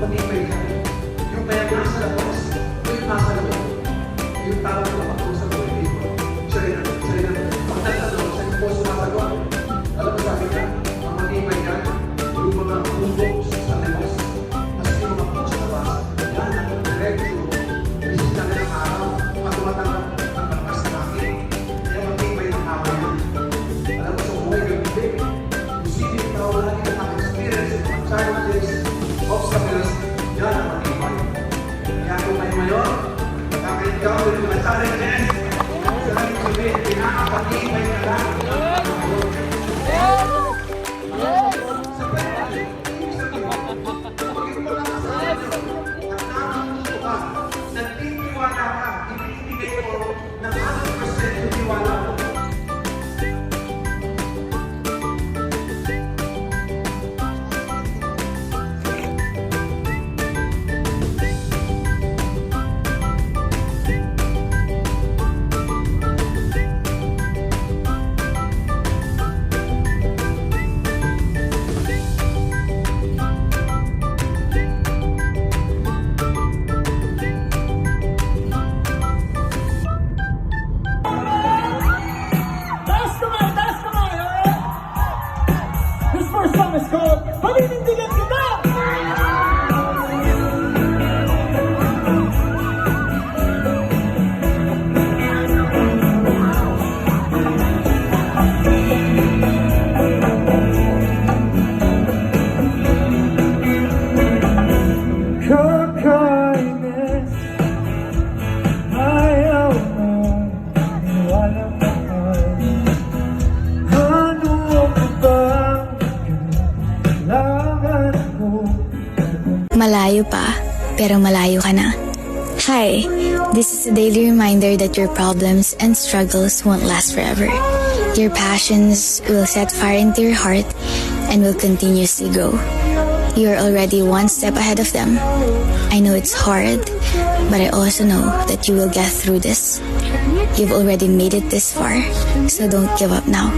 matibay ka. Yung kaya nasa labas, yung nasa labas. Yung tao na mag-usap ko, hindi ko. Siya rin ang magtatanong, siya yung po sumasagot. Alam mo sabi ka, ang matibay ka, yung mga bundok sa labas. Tapos yung mga po sa labas. Yan ang diretso. Bisita na ng araw, matumatanggap ang batas na akin. Kaya matibay ng araw yan. Alam mo sa buhay ng bibig, kung sino yung tao lagi na experience ng mga challenges, obstacles, yan ang matibay. Kaya kung kayo ngayon, nakaka-encounter ng mga challenges, sabi ko sabihin, pinakapatibay ka lang. Nagtitiwala ka, ibibigay ko ng 100% yung tiwala mo. This first song is called Paninindigan Kita! Kakainis, ayaw mo, iniwalang mahal. Ano ko bang kailangan ko? Malayo pa, pero malayo ka na. Hi, this is a daily reminder that your problems and struggles won't last forever. Your passions will set fire into your heart and will continuously grow. You are already one step ahead of them. I know it's hard, but I also know that you will get through this. You've already made it this far, so don't give up now.